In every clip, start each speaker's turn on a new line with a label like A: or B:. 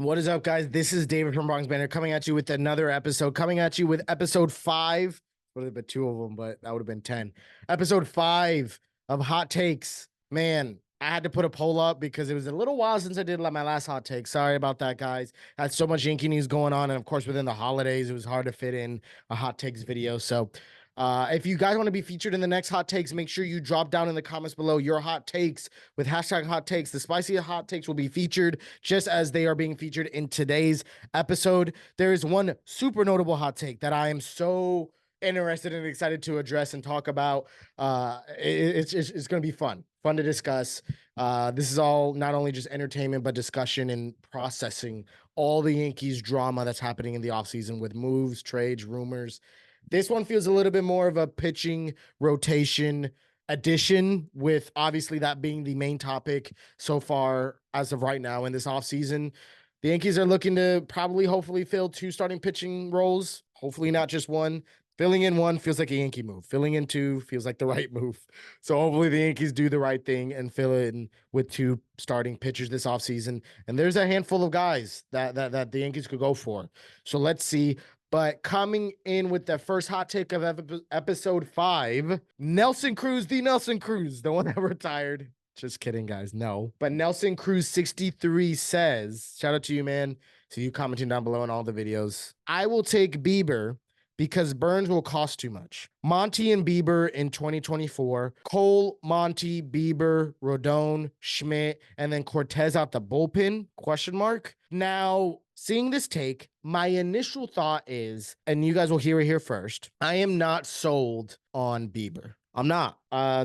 A: What is up, guys? This is David from Bronx Banter coming at you with another episode. Coming at you with episode 5. Would have been 2 of them, but that would have been 10. Episode 5 of Hot Takes. Man, I had to put a poll up because it was a little while since I did my last hot take. Sorry about that, guys. Had so much Yankee news going on, and of course, within the holidays, it was hard to fit in a hot takes video. So, if you guys want to be featured in the next hot takes, make sure you drop down in the comments below your hot takes with hashtag hot takes. The spicy hot takes will be featured just as they are being featured in today's episode. There is one super notable hot take that I am so interested and excited to address and talk about. It's going to be fun to discuss. This is all not only just entertainment, but discussion and processing all the Yankees drama that's happening in the offseason with moves, trades, rumors. This one feels a little bit more of a pitching rotation addition, with obviously that being the main topic so far as of right now in this offseason. The Yankees are looking to hopefully fill 2 starting pitching roles, hopefully not just one. Filling in 1 feels like a Yankee move. Filling in 2 feels like the right move. So hopefully the Yankees do the right thing and fill in with 2 starting pitchers this offseason. And there's a handful of guys that the Yankees could go for. So let's see. But coming in with the first hot take of episode 5, Nelson Cruz, the one that retired. Just kidding, guys. No. But Nelson Cruz 63 says, shout out to you, man. See you commenting down below in all the videos. I will take Bieber because Burnes will cost too much. Monty and Bieber in 2024. Cole, Monty, Bieber, Rodon, Schmidt, and then Cortez out the bullpen, ? Now, seeing this take, my initial thought is, and you guys will hear it here first, I am not sold on Bieber. I'm not. I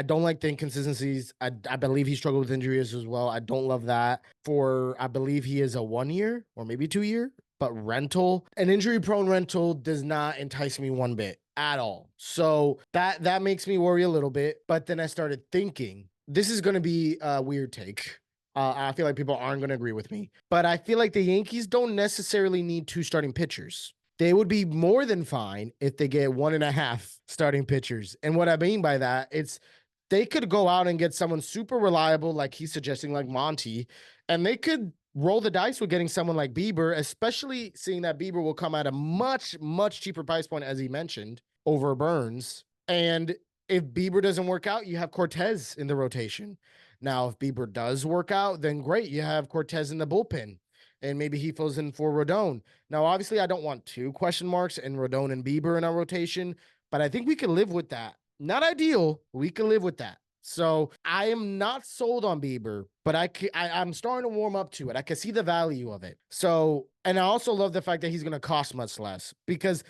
A: don't like the inconsistencies. I believe he struggled with injuries as well. I don't love that. I believe he is a 1 year or maybe 2 year, but rental. An injury-prone rental does not entice me one bit at all. So that makes me worry a little bit. But then I started thinking, this is going to be a weird take. I feel like people aren't going to agree with me. But I feel like the Yankees don't necessarily need 2 starting pitchers. They would be more than fine if they get 1.5 starting pitchers. And what I mean by that, it's they could go out and get someone super reliable, like he's suggesting, like Monty, and they could roll the dice with getting someone like Bieber, especially seeing that Bieber will come at a much, much cheaper price point, as he mentioned, over Burnes. And if Bieber doesn't work out, you have Cortez in the rotation. Now, if Bieber does work out, then great. You have Cortez in the bullpen, and maybe he fills in for Rodon. Now, obviously, I don't want 2 question marks and Rodon and Bieber in our rotation, but I think we can live with that. Not ideal, but we can live with that. So I am not sold on Bieber, but I'm starting to warm up to it. I can see the value of it. So, and I also love the fact that he's going to cost much less, because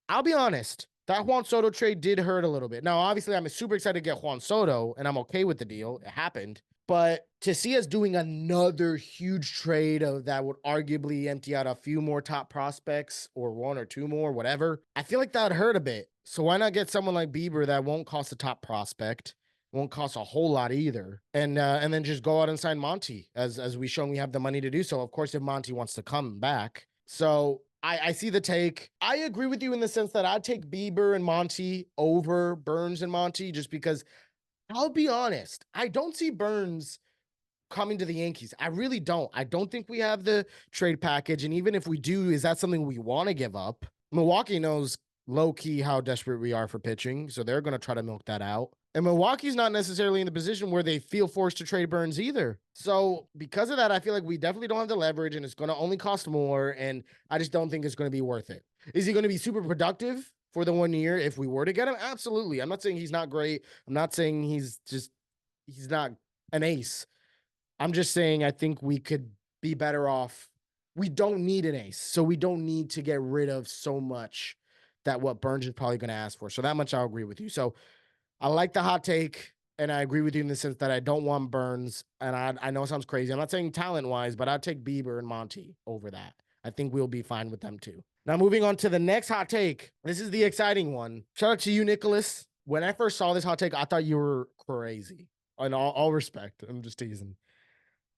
A: I'll be honest, that Juan Soto trade did hurt a little bit. Now, obviously, I'm super excited to get Juan Soto, and I'm okay with the deal. It happened. But to see us doing another huge trade that would arguably empty out a few more top prospects, or 1 or 2 more, whatever, I feel like that would hurt a bit. So why not get someone like Bieber that won't cost a top prospect, won't cost a whole lot either, and then just go out and sign Monty, as we shown we have the money to do so. Of course, if Monty wants to come back. So I see the take. I agree with you in the sense that I'd take Bieber and Monty over Burnes and Monty, just because I'll be honest, I don't see Burnes coming to the Yankees. I really don't. I don't think we have the trade package. And even if we do, is that something we want to give up? Milwaukee knows low-key how desperate we are for pitching, so they're going to try to milk that out. And Milwaukee's not necessarily in the position where they feel forced to trade Burnes either. So because of that, I feel like we definitely don't have the leverage, and it's going to only cost more, and I just don't think it's going to be worth it. Is he going to be super productive for the 1 year if we were to get him? Absolutely. I'm not saying he's not great. I'm not saying he's not an ace. I'm just saying I think we could be better off. We don't need an ace, so we don't need to get rid of so much that what Burnes is probably going to ask for. So that much I'll agree with you. So I like the hot take, and I agree with you in the sense that I don't want Burnes, and I know it sounds crazy. I'm not saying talent-wise, but I'd take Bieber and Monty over that. I think we'll be fine with them too. Now, moving on to the next hot take. This is the exciting one. Shout out to you, Nicholas. When I first saw this hot take, I thought you were crazy. In all respect, I'm just teasing.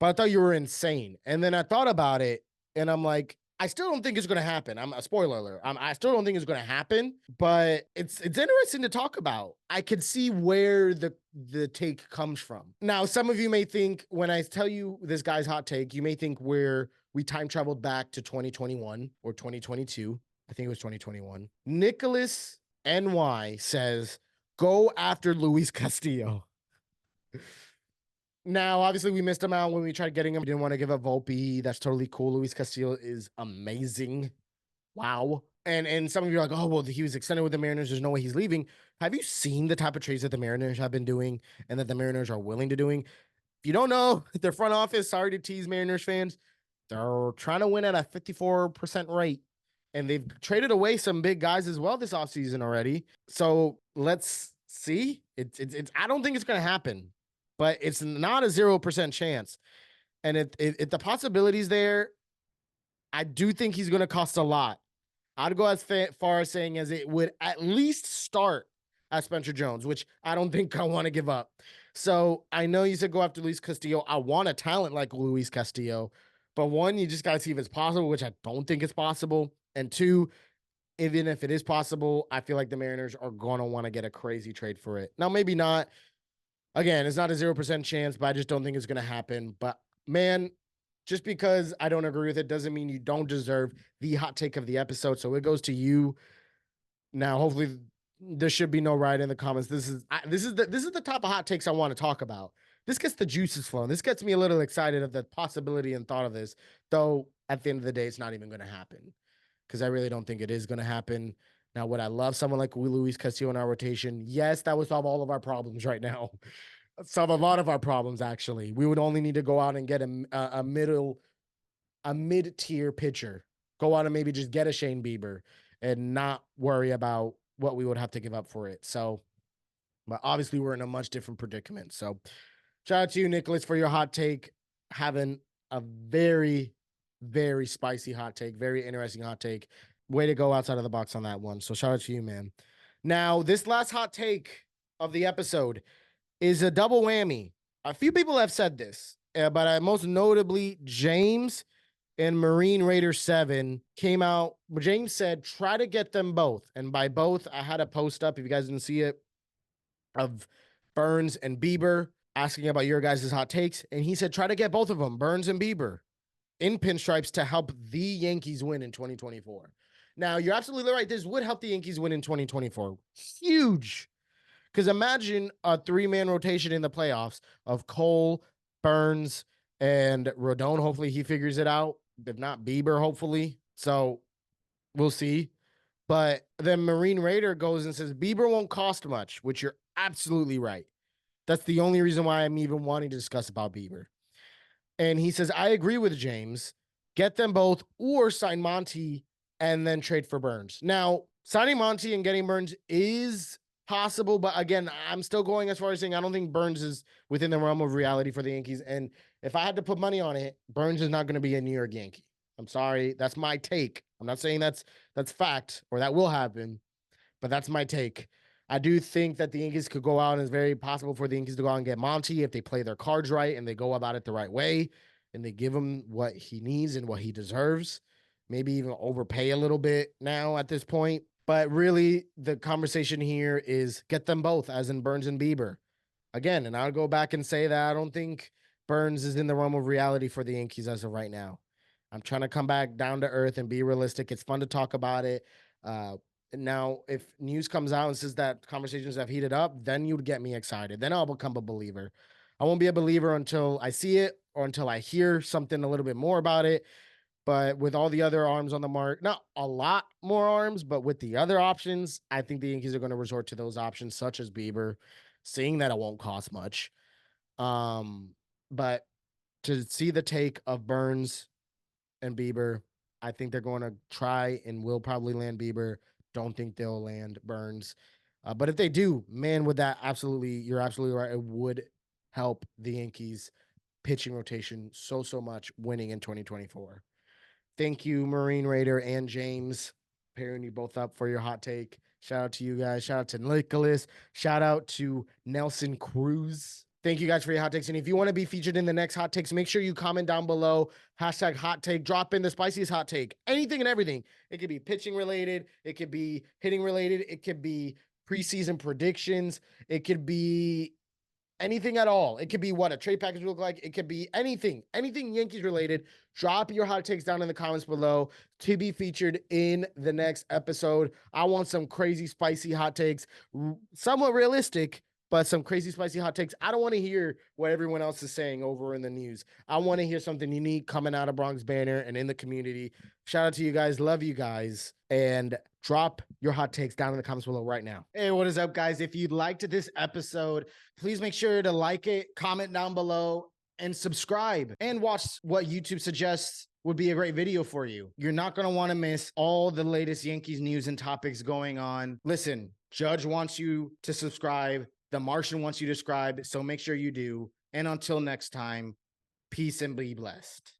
A: But I thought you were insane. And then I thought about it, and I'm like, I still don't think it's going to happen. I'm a spoiler alert. I still don't think it's going to happen, but it's interesting to talk about. I could see where the take comes from. Now, some of you may think when I tell you this guy's hot take, you may think where we time traveled back to 2021 or 2022. I think it was 2021. Nicholas NY says, "Go after Luis Castillo." Now, obviously, we missed him out when we tried getting him. We didn't want to give up Volpe. That's totally cool. Luis Castillo is amazing. Wow. And some of you are like, oh, well, he was extended with the Mariners. There's no way he's leaving. Have you seen the type of trades that the Mariners have been doing and that the Mariners are willing to doing? If you don't know, their front office, sorry to tease Mariners fans, they're trying to win at a 54% rate. And they've traded away some big guys as well this offseason already. So let's see. It's I don't think it's going to happen, but it's not a 0% chance. And if the possibilities there, I do think he's going to cost a lot. I'd go as far as saying as it would at least start as Spencer Jones, which I don't think I want to give up. So I know you said go after Luis Castillo. I want a talent like Luis Castillo, but one, you just got to see if it's possible, which I don't think it's possible. And two, even if it is possible, I feel like the Mariners are going to want to get a crazy trade for it. Now, maybe not. Again, it's not a 0% chance, but I just don't think it's going to happen. But man, just because I don't agree with it doesn't mean you don't deserve the hot take of the episode. So it goes to you. Now, hopefully there should be no right in the comments. This is the type of hot takes I want to talk about. This gets the juices flowing. This gets me a little excited of the possibility and thought of this, though at the end of the day, it's not even going to happen because I really don't think it is going to happen. Now, would I love someone like Luis Castillo in our rotation? Yes, that would solve all of our problems right now. Solve a lot of our problems, actually. We would only need to go out and get a mid-tier pitcher. Go out and maybe just get a Shane Bieber and not worry about what we would have to give up for it. So, but obviously we're in a much different predicament. So shout out to you, Nicholas, for your hot take. Having a very, very spicy hot take, very interesting hot take. Way to go outside of the box on that one. So shout out to you, man. Now, this last hot take of the episode is a double whammy. A few people have said this, but most notably James and Marine Raider 7 came out. James said, try to get them both. And by both, I had a post up, if you guys didn't see it, of Burnes and Bieber asking about your guys' hot takes. And he said, try to get both of them, Burnes and Bieber, in pinstripes to help the Yankees win in 2024. Now, you're absolutely right. This would help the Yankees win in 2024. Huge. Because imagine a three-man rotation in the playoffs of Cole, Burnes, and Rodon. Hopefully he figures it out. If not, Bieber, hopefully. So we'll see. But then Marine Raider goes and says Bieber won't cost much, which you're absolutely right. That's the only reason why I'm even wanting to discuss about Bieber. And he says, I agree with James. Get them both or sign Monty and then trade for Burnes. Now, signing Monty and getting Burnes is possible, but again, I'm still going as far as saying I don't think Burnes is within the realm of reality for the Yankees. And if I had to put money on it, Burnes is not going to be a New York Yankee. I'm sorry. That's my take. I'm not saying that's fact or that will happen, but that's my take. I do think that the Yankees could go out, and it's very possible for the Yankees to go out and get Monty if they play their cards right and they go about it the right way and they give him what he needs and what he deserves. Maybe even overpay a little bit now at this point. But really, the conversation here is get them both, as in Burnes and Bieber. Again, and I'll go back and say that I don't think Burnes is in the realm of reality for the Yankees as of right now. I'm trying to come back down to earth and be realistic. It's fun to talk about it. Now, if news comes out and says that conversations have heated up, then you'd get me excited. Then I'll become a believer. I won't be a believer until I see it or until I hear something a little bit more about it. But with all the other arms on the mark, not a lot more arms, but with the other options, I think the Yankees are going to resort to those options, such as Bieber, seeing that it won't cost much. But to see the take of Burnes and Bieber, I think they're going to try and will probably land Bieber. Don't think they'll land Burnes. But if they do, man, would that you're absolutely right. It would help the Yankees pitching rotation so much winning in 2024. Thank you, Marine Raider and James, pairing you both up for your hot take. Shout out to you guys. Shout out to Nicholas. Shout out to Nelson Cruz Thank you guys for your hot takes. And if you want to be featured in the next hot takes, make sure you comment down below. Hashtag hot take. Drop in the spiciest hot take. Anything and everything. It could be pitching related. It could be hitting related. It could be preseason predictions. It could be anything at all. It could be what a trade package would look like. It could be anything Yankees related. Drop your hot takes down in the comments below to be featured in the next episode. I want some crazy, spicy hot takes, somewhat realistic, but some crazy, spicy hot takes. I don't want to hear what everyone else is saying over in the news. I want to hear something unique coming out of Bronx Banner and in the community. Shout out to you guys. Love you guys. And drop your hot takes down in the comments below right now. Hey, what is up, guys? If you liked this episode, please make sure to like it, comment down below, and subscribe. And watch what YouTube suggests would be a great video for you. You're not going to want to miss all the latest Yankees news and topics going on. Listen, Judge wants you to subscribe. The Martian wants you to subscribe, so make sure you do. And until next time, peace and be blessed.